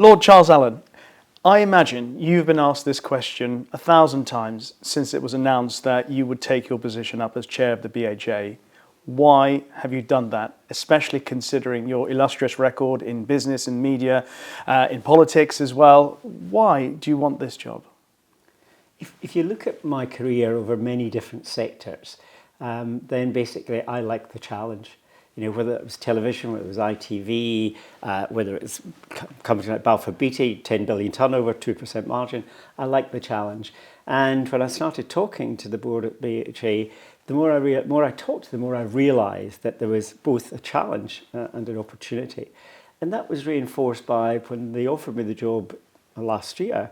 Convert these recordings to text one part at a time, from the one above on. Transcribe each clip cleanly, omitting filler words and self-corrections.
Lord Charles Allen, I imagine you've been asked this question 1,000 times since it was announced that you would take your position up as chair of the BHA. Why have you done that, especially considering your illustrious record in business and media, in politics as well? Why do you want this job? If you look at my career over many different sectors, then basically I like the challenge. You know, whether it was television, whether it was ITV, whether it's companies like Balfour Beatty, 10 billion turnover, 2% margin, I like the challenge. And when I started talking to the board at BHA, the more I talked to them, the more I realised that there was both a challenge and an opportunity. And that was reinforced by when they offered me the job last year,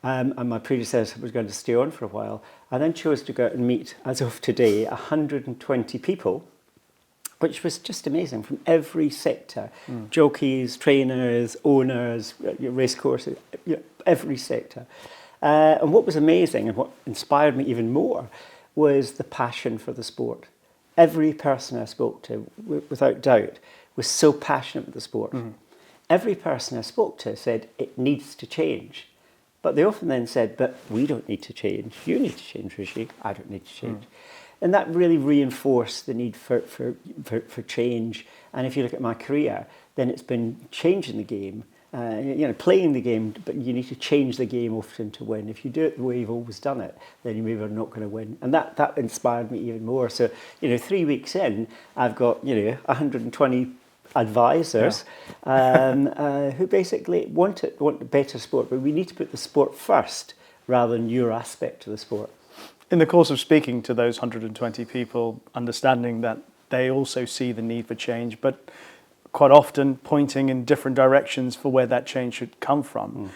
and my predecessor was going to stay on for a while. I then chose to go out and meet, as of today, 120 people, which was just amazing, from every sector, jockeys, trainers, owners, racecourses, every sector. And what was amazing and what inspired me even more was the passion for the sport. Every person I spoke to, without doubt, was so passionate about the sport. Every person I spoke to said it needs to change. But they often then said, but we don't need to change. You need to change, Rishi. I don't need to change. And that really reinforced the need for change. And if you look at my career, then it's been changing the game, playing the game, but you need to change the game often to win. If you do it the way you've always done it, then you maybe are not going to win. And that inspired me even more. So, 3 weeks in, I've got, 120 advisors who basically want better sport, but we need to put the sport first rather than your aspect of the sport. In the course of speaking to those 120 people, understanding that they also see the need for change, but quite often pointing in different directions for where that change should come from,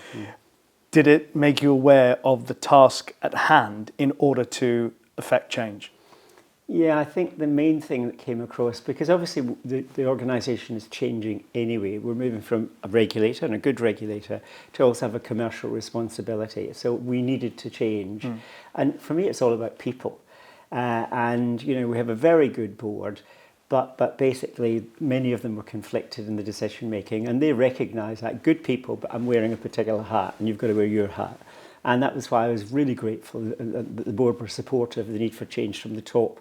did it make you aware of the task at hand in order to effect change? Yeah, I think the main thing that came across, because obviously the organisation is changing anyway. We're moving from a regulator, and a good regulator, to also have a commercial responsibility. So we needed to change. And for me, it's all about people. And, we have a very good board, but basically many of them were conflicted in the decision making, and they recognise that good people, but I'm wearing a particular hat, and you've got to wear your hat. And that was why I was really grateful that the board were supportive of the need for change from the top.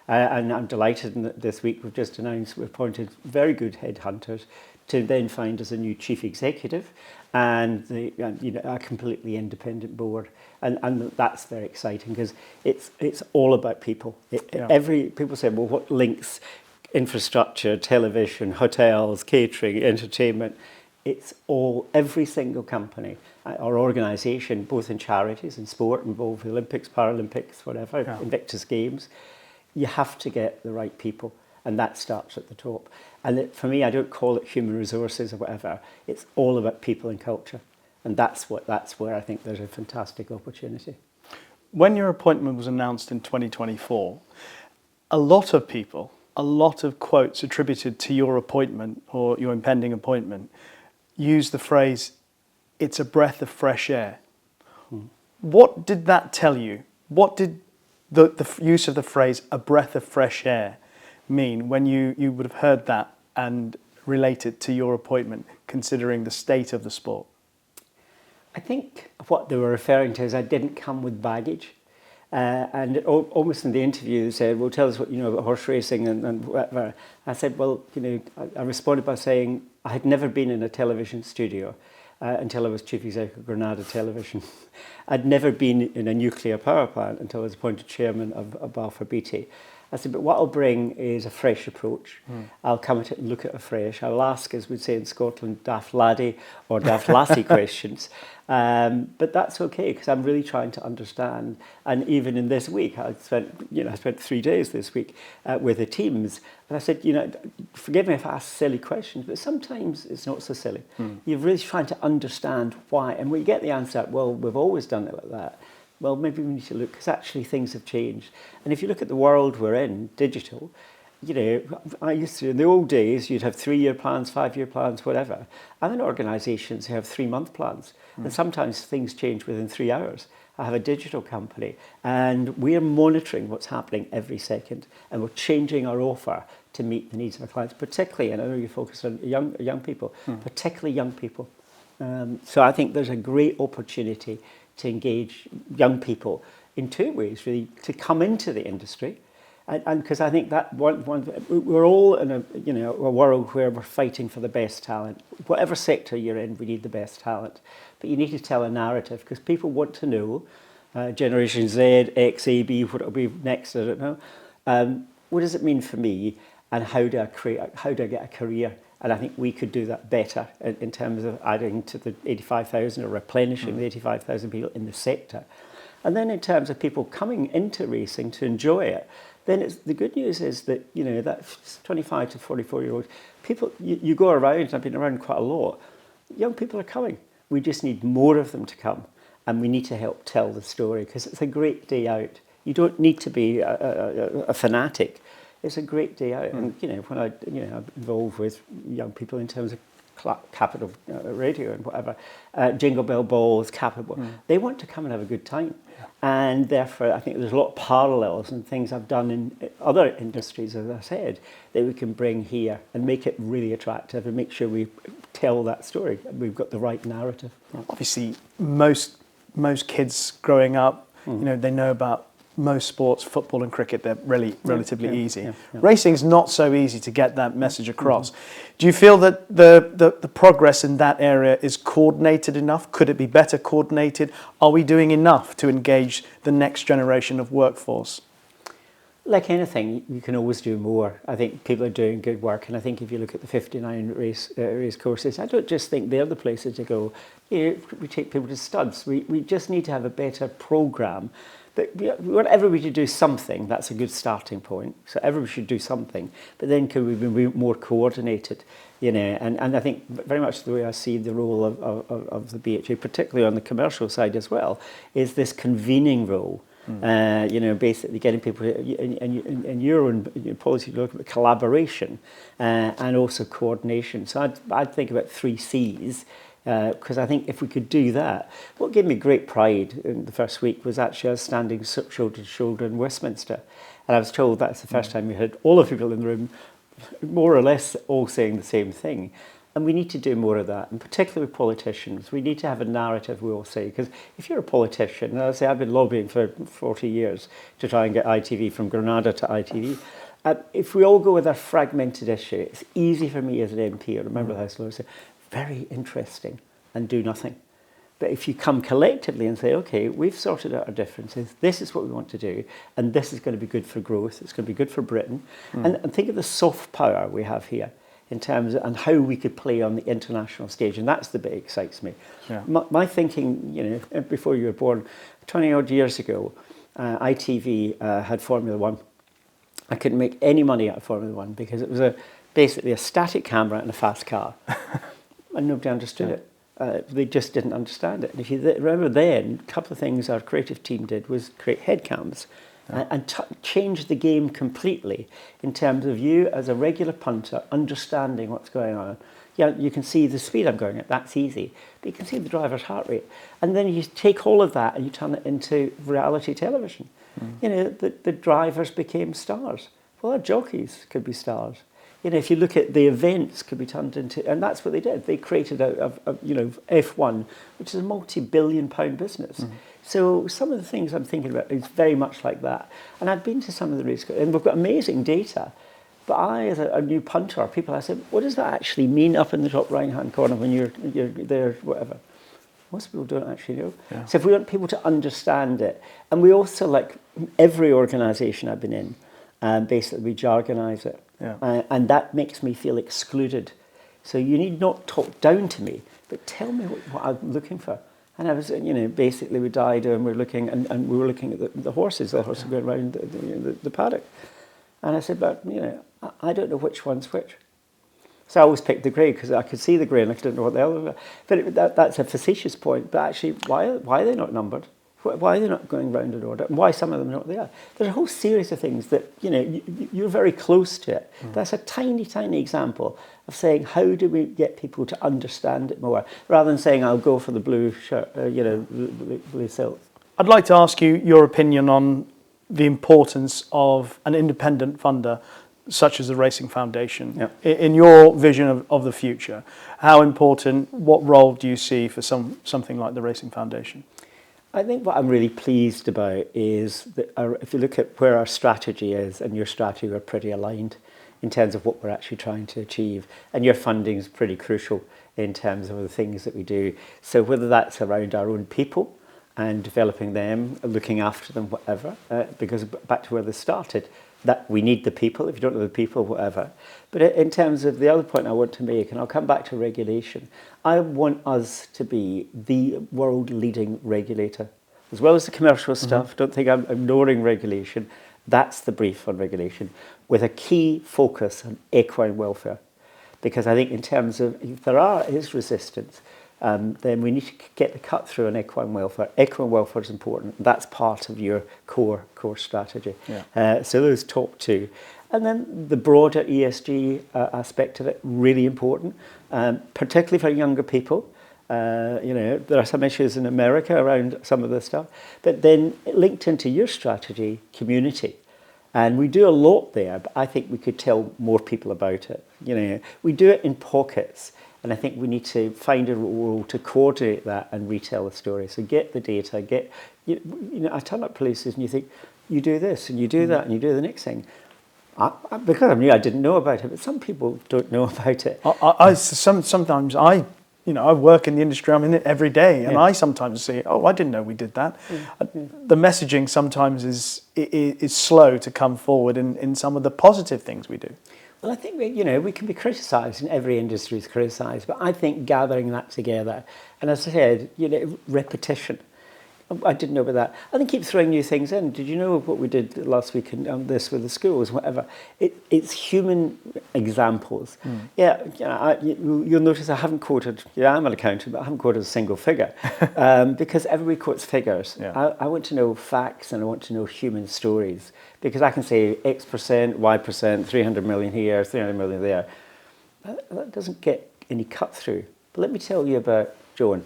And I'm delighted that this week we've just announced we've appointed very good headhunters to then find us a new chief executive and a completely independent board. And that's very exciting because it's all about people. People say, well, what links infrastructure, television, hotels, catering, entertainment? It's all, every single company or organisation, both in charities and sport, involved with Olympics, Paralympics, whatever, Invictus Games. You have to get the right people, and that starts at the top. And for me, I don't call it human resources or whatever. It's all about people and culture, and that's where I think there's a fantastic opportunity. When your appointment was announced in 2024, a lot of people, a lot of quotes attributed to your appointment or your impending appointment, used the phrase, "It's a breath of fresh air." What did that tell you? What did the use of the phrase "a breath of fresh air" mean when you would have heard that and related to your appointment, considering the state of the sport? I think what they were referring to is I didn't come with baggage. And almost in the interview they said, well, tell us what you know about horse racing and whatever. I said, well, I responded by saying I had never been in a television studio until I was chief executive of Granada Television. I'd never been in a nuclear power plant until I was appointed chairman of Balfour Beatty. I said, but what I'll bring is a fresh approach. I'll come at it and look at it afresh. I'll ask, as we'd say in Scotland, daft laddie or daft lassie questions. But that's okay, because I'm really trying to understand. And even in this week, I spent 3 days this week with the teams. And I said, forgive me if I ask silly questions, but sometimes it's not so silly. You're really trying to understand why. And when you get the answer, well, we've always done it like that. Well, maybe we need to look, because actually things have changed. And if you look at the world we're in, digital, I used to, in the old days, you'd have 3-year plans, 5-year plans, whatever. I'm in organisations who have 3-month plans. And sometimes things change within 3 hours. I have a digital company, and we're monitoring what's happening every second, and we're changing our offer to meet the needs of our clients, particularly, and I know you focus on young people, particularly young people. So I think there's a great opportunity to engage young people in two ways, really, to come into the industry. And because I think that we're all in a world where we're fighting for the best talent. Whatever sector you're in, we need the best talent. But you need to tell a narrative because people want to know, Generation Z, X, A, B, what it'll be next, I don't know. What does it mean for me, and how do I get a career? And I think we could do that better in terms of adding to the 85,000 or replenishing the 85,000 people in the sector. And then in terms of people coming into racing to enjoy it, then the good news is that, that 25 to 44-year-olds, people, you go around, I've been around quite a lot, young people are coming. We just need more of them to come, and we need to help tell the story because it's a great day out. You don't need to be a fanatic. It's a great day out. And, when I'm involved with young people in terms of Capital Radio and whatever, Jingle Bell Balls, Capital, they want to come and have a good time. Yeah. And therefore, I think there's a lot of parallels and things I've done in other industries, as I said, that we can bring here and make it really attractive and make sure we tell that story. We've got the right narrative. Obviously, most kids growing up, they know about most sports, football and cricket, they're relatively easy. Yeah. Racing's not so easy to get that message across. Do you feel that the progress in that area is coordinated enough? Could it be better coordinated? Are we doing enough to engage the next generation of workforce? Like anything, you can always do more. I think people are doing good work, and I think if you look at the 59 race courses, I don't just think they're the places to go. We take people to studs. We just need to have a better programme. But we want everybody to do something. That's a good starting point. So everybody should do something. But then can we be more coordinated? And I think very much the way I see the role of the BHA, particularly on the commercial side as well, is this convening role. Basically getting people in your own policy to look at collaboration and also coordination. So I'd think about 3 C's. Because I think if we could do that, what gave me great pride in the first week was actually I was standing shoulder to shoulder in Westminster, and I was told that's the first time we had all the people in the room more or less all saying the same thing. And we need to do more of that, and particularly with politicians. We need to have a narrative, we all say, because if you're a politician, and I say I've been lobbying for 40 years to try and get ITV from Granada to ITV. If we all go with a fragmented issue, it's easy for me as an MP or a member of the House of Lords to say, very interesting, and do nothing. But if you come collectively and say, okay, we've sorted out our differences, this is what we want to do, and this is going to be good for growth, it's going to be good for Britain, and think of the soft power we have here in terms of, and how we could play on the international stage, and that's the bit that excites me. Yeah. My thinking, before you were born, 20 odd years ago, ITV had Formula One. I couldn't make any money out of Formula One because it was basically a static camera and a fast car. And nobody understood it. They just didn't understand it. And if you remember then, a couple of things our creative team did was create headcams and change the game completely in terms of you as a regular punter understanding what's going on. Yeah, you can see the speed I'm going at, that's easy. But you can see the driver's heart rate. And then you take all of that and you turn it into reality television. The drivers became stars. Well, our jockeys could be stars. If you look at the events could be turned into, and that's what they did. They created a F1, which is a multi-billion-pound business. So some of the things I'm thinking about is very much like that. And I've been to some of the race, and we've got amazing data. But I, as a new punter, I said, what does that actually mean up in the top right-hand corner when you're there, whatever? Most people don't actually know. Yeah. So if we want people to understand it, and we also, like every organisation I've been in, basically we jargonise it. Yeah. And that makes me feel excluded. So you need not talk down to me, but tell me what I'm looking for. And I was, basically we died and we were looking at the horses. The horses going around the paddock. And I said, but, I don't know which one's which. So I always picked the grey because I could see the grey and I didn't know what the other was. But that's a facetious point. But actually, why are they not numbered? Why are they not going round in order? And why some of them are not there? There's a whole series of things that, you're very close to it. That's a tiny, tiny example of saying, how do we get people to understand it more? Rather than saying, I'll go for the blue shirt, blue silk. I'd like to ask you your opinion on the importance of an independent funder such as the Racing Foundation, Yeah. in your vision of the future, how important, what role do you see for something like the Racing Foundation? I think what I'm really pleased about is that if you look at where our strategy is, and your strategy are pretty aligned in terms of what we're actually trying to achieve, and your funding is pretty crucial in terms of the things that we do. So whether that's around our own people and developing them, looking after them, whatever, because back to where they started, that we need the people. If you don't have the people, whatever. But in terms of the other point I want to make, and I'll come back to regulation, I want us to be the world-leading regulator. As well as the commercial stuff, don't think I'm ignoring regulation. That's the brief on regulation, with a key focus on equine welfare. Because I think in terms of, if there is resistance, then we need to get the cut through on equine welfare. Equine welfare is important. That's part of your core strategy. Yeah. So those top two. And then the broader ESG aspect of it, really important, particularly for younger people. There are some issues in America around some of this stuff. But then linked into your strategy, community. And we do a lot there, but I think we could tell more people about it. We do it in pockets. And I think we need to find a role to coordinate that and retell the story. So get the data, I turn up places and you think, you do this and you do that and you do the next thing. Because I'm new, I didn't know about it, but some people don't know about it. Sometimes I work in the industry, I'm in it every day, and Yeah. I sometimes say, I didn't know we did that. The messaging sometimes is slow to come forward in some of the positive things we do. Well, I think we can be criticised, and every industry is criticised, but I think gathering that together, and as I said, repetition. I didn't know about that. I think keep throwing new things in. Did you know what we did last week on this with the schools, whatever? It's human examples. Yeah, you'll notice I haven't quoted, I'm an accountant, but I haven't quoted a single figure because everybody quotes figures. Yeah. I want to know facts and I want to know human stories because I can say X%, Y%, 300 million here, 300 million there. That doesn't get any cut through. But let me tell you about Joan.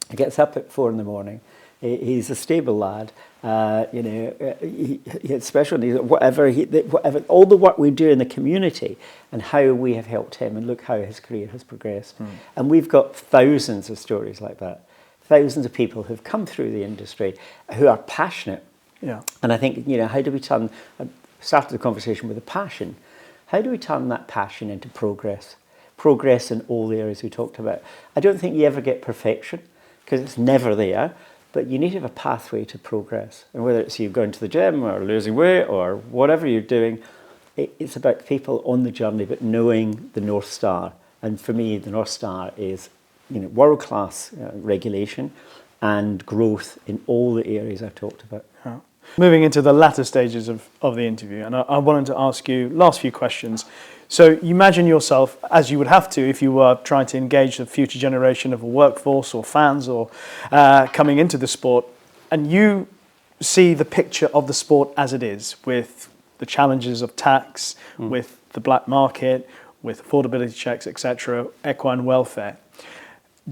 He gets up at 4 a.m. He's a stable lad. He had special needs. Whatever, all the work we do in the community and how we have helped him, and look how his career has progressed. And we've got thousands of stories like that. Thousands of people who've come through the industry who are passionate. Yeah. And I think how do we turn? I started the conversation with a passion. How do we turn that passion into progress? Progress in all the areas we talked about. I don't think you ever get perfection, because it's never there, but you need to have a pathway to progress. And whether it's you going to the gym or losing weight or whatever you're doing, it's about people on the journey, but knowing the North Star. And for me, the North Star is world-class regulation and growth in all the areas I've talked about. Yeah. Moving into the latter stages of the interview, and I wanted to ask you last few questions. So you imagine yourself, as you would have to if you were trying to engage the future generation of a workforce or fans or coming into the sport, and you see the picture of the sport as it is, with the challenges of tax, with the black market, with affordability checks, etc., equine welfare.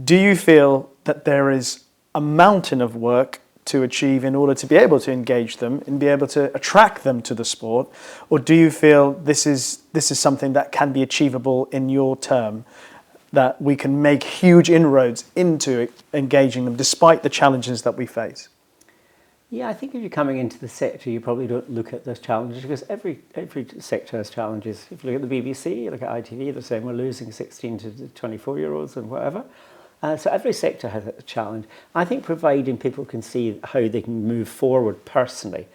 Do you feel that there is a mountain of work to achieve in order to be able to engage them and be able to attract them to the sport, or do you feel this is something that can be achievable in your term, that we can make huge inroads into engaging them despite the challenges that we face? Yeah, I think if you're coming into the sector, you probably don't look at those challenges because every sector has challenges. If you look at the BBC, you look at ITV, they're saying we're losing 16 to 24-year-olds and whatever. So every sector has a challenge. I think providing people can see how they can move forward personally.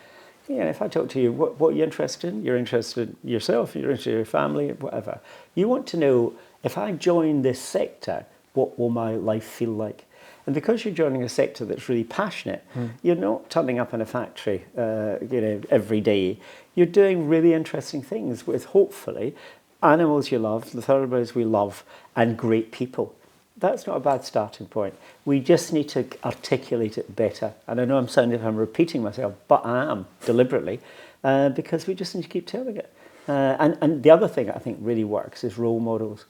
If I talk to you, what are you interested in? You're interested in yourself, you're interested in your family, whatever. You want to know, if I join this sector, what will my life feel like? And because you're joining a sector that's really passionate, you're not turning up in a factory every day. You're doing really interesting things with, hopefully, animals you love, the thoroughbreds we love, and great people. That's not a bad starting point. We just need to articulate it better. And I know I'm sounding like I'm repeating myself, but I am, deliberately, because we just need to keep telling it. And the other thing I think really works is role models.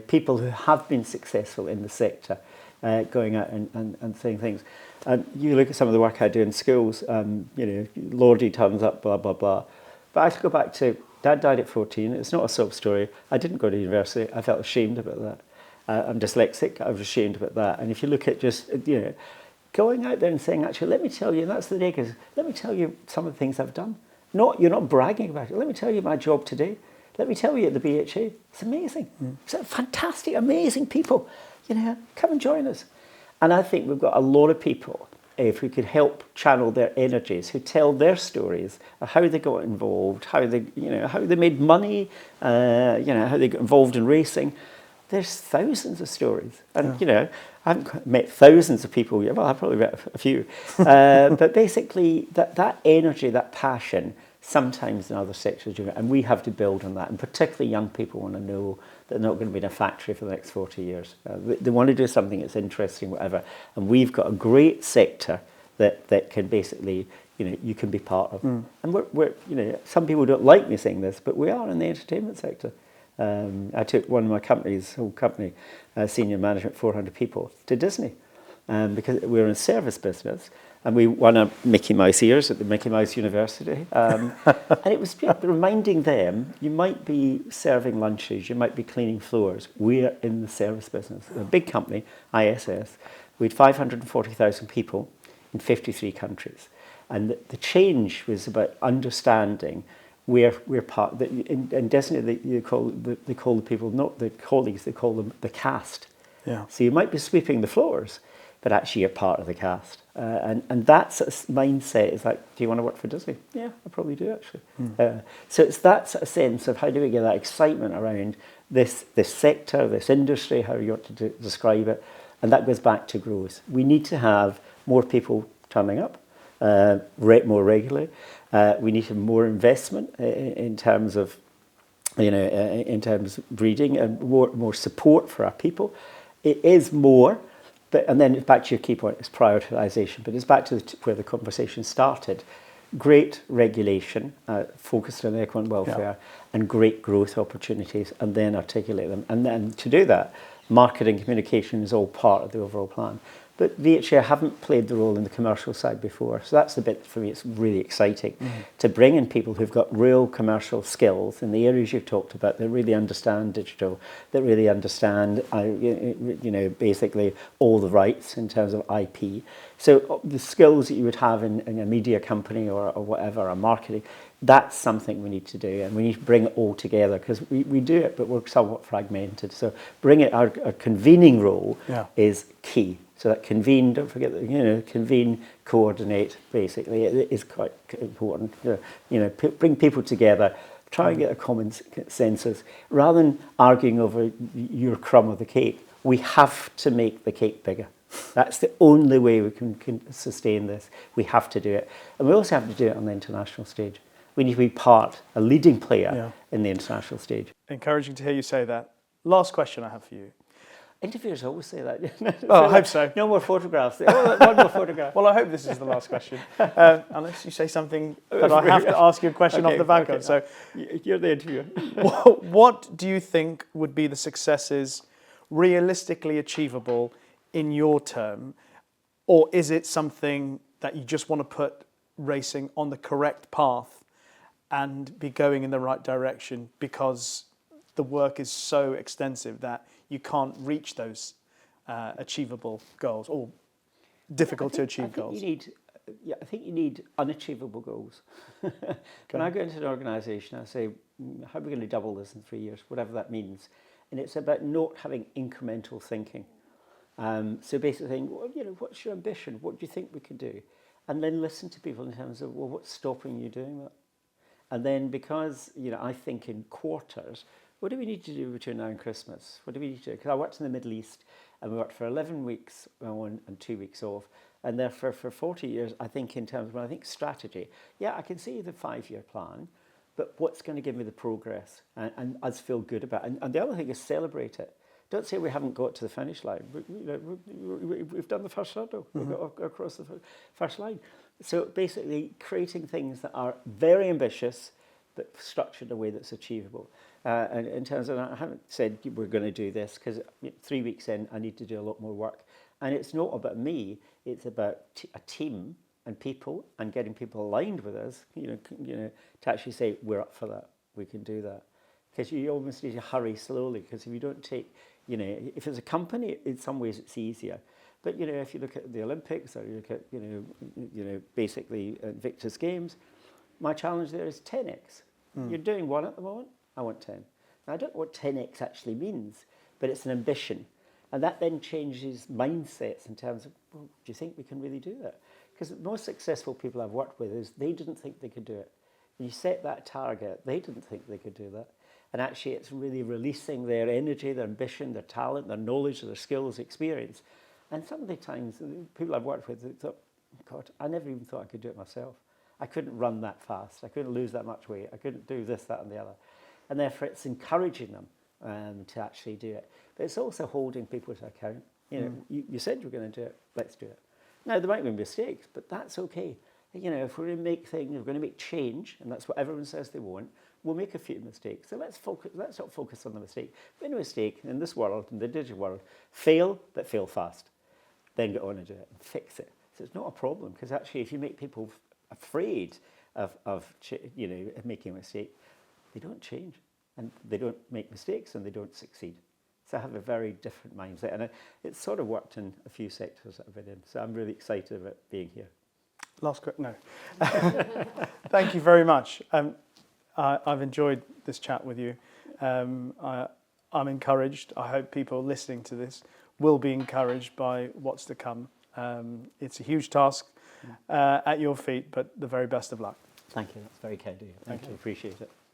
People who have been successful in the sector, going out and saying things. You look at some of the work I do in schools, Lordy turns up, blah, blah, blah. But I have to go back to Dad died at 14. It's not a sob story. I didn't go to university. I felt ashamed about that. I'm dyslexic. I was ashamed about that. And if you look at just, going out there and saying, actually, let me tell you, and that's the day, because let me tell you some of the things I've done. You're not bragging about it. Let me tell you my job today. Let me tell you at the BHA. It's amazing. It's fantastic, amazing people. Come and join us. And I think we've got a lot of people, if we could help channel their energies, who tell their stories of how they got involved, how they made money, how they got involved in racing. There's thousands of stories. And, I haven't met thousands of people yet. Well, I've probably met a few. But basically, that energy, that passion, sometimes in other sectors, and we have to build on that. And particularly young people want to know that they're not going to be in a factory for the next 40 years. They want to do something that's interesting, whatever. And we've got a great sector that can basically, you can be part of. And we're some people don't like me saying this, but we are in the entertainment sector. I took one of my whole company, senior management, 400 people, to Disney because we were in a service business, and we won a Mickey Mouse ears at the Mickey Mouse University. And it was reminding them, you might be serving lunches, you might be cleaning floors. We're in the service business. A big company, ISS. We had 540,000 people in 53 countries. And the change was about understanding we're part. In Disney, they call the people not the colleagues; they call them the cast. Yeah. So you might be sweeping the floors, but actually you're part of the cast. And that sort of mindset is like, do you want to work for Disney? Yeah, I probably do actually. So it's that sort of sense of how do we get that excitement around this sector, this industry, how you want to describe it, and that goes back to growth. We need to have more people turning up, more regularly. We need more investment in terms of, in terms of breeding, and more support for our people. It is more, and then back to your key point, it's prioritisation. But it's back to where the conversation started. Great regulation, focused on equine welfare, and great growth opportunities, and then articulate them. And then to do that, marketing communication is all part of the overall plan. But VHA haven't played the role in the commercial side before. So that's the bit for me, it's really exciting to bring in people who've got real commercial skills in the areas you've talked about, that really understand digital, that really understand, basically all the rights in terms of IP. So the skills that you would have in a media company or whatever, or marketing, that's something we need to do, and we need to bring it all together, because we do it, but we're somewhat fragmented. So bring it, our convening role is key. So that convene, don't forget that, convene, coordinate, basically, it is quite important. Bring people together, try and get a common consensus, rather than arguing over your crumb of the cake. We have to make the cake bigger. That's the only way we can sustain this. We have to do it. And we also have to do it on the international stage. We need to be a leading player in the international stage. Encouraging to hear you say that. Last question I have for you. Interviewers always say that. Oh, I hope so. No more photographs. One more photograph. Well, I hope this is the last question. Unless you say something that I have to ask you a question off the back of. So, you're the interviewer. What do you think would be the successes realistically achievable in your term? Or is it something that you just want to put racing on the correct path and be going in the right direction, because the work is so extensive that you can't reach those achievable goals, or difficult to achieve goals? I think you need unachievable goals. When I go into an organisation, I say, how are we going to double this in 3 years, whatever that means. And it's about not having incremental thinking. So basically saying, what's your ambition? What do you think we could do? And then listen to people in terms of, what's stopping you doing that? And then because, I think in quarters, what do we need to do between now and Christmas? What do we need to do? Because I worked in the Middle East, and we worked for 11 weeks on and 2 weeks off. And therefore, for 40 years, I think in terms of, strategy, I can see the 5-year plan, but what's going to give me the progress and us feel good about it? And the other thing is celebrate it. Don't say we haven't got to the finish line. We've done the first hurdle. We've got across the first line. So basically creating things that are very ambitious, but structured in a way that's achievable. And in terms of, I haven't said we're going to do this, because 3 weeks in, I need to do a lot more work. And it's not about me, it's about a team and people, and getting people aligned with us, to actually say, we're up for that. we can do that. Because you almost need to hurry slowly, because if you don't take, if it's a company, in some ways it's easier. But, if you look at the Olympics or you look at, basically Invictus Games, my challenge there is 10x. You're doing 1 at the moment, I want 10. Now, I don't know what 10x actually means, but it's an ambition. And that then changes mindsets in terms of, well, do you think we can really do that? Because the most successful people I've worked with is they didn't think they could do it. When you set that target, they didn't think they could do that. And actually, it's really releasing their energy, their ambition, their talent, their knowledge, their skills, experience. And some of the times, the people I've worked with, they thought, God, I never even thought I could do it myself. I couldn't run that fast. I couldn't lose that much weight. I couldn't do this, that, and the other. And therefore, it's encouraging them to actually do it. But it's also holding people to account. You said you were going to do it. Let's do it. Now, there might be mistakes, but that's okay. If we're going to make things, we're going to make change, and that's what everyone says they want, we'll make a few mistakes. So let's not focus on the mistake. If any mistake in this world, in the digital world, fail, but fail fast. Then get on and do it and fix it. So it's not a problem, because actually if you make people afraid of making a mistake, they don't change, and they don't make mistakes, and they don't succeed. So I have a very different mindset, and it's sort of worked in a few sectors that I've been in. So I'm really excited about being here. Last question, no. Thank you very much. I've enjoyed this chat with you. I'm encouraged. I hope people listening to this will be encouraged by what's to come. It's a huge task at your feet, but the very best of luck. Thank you. That's very kind of you. Thank you. Appreciate it.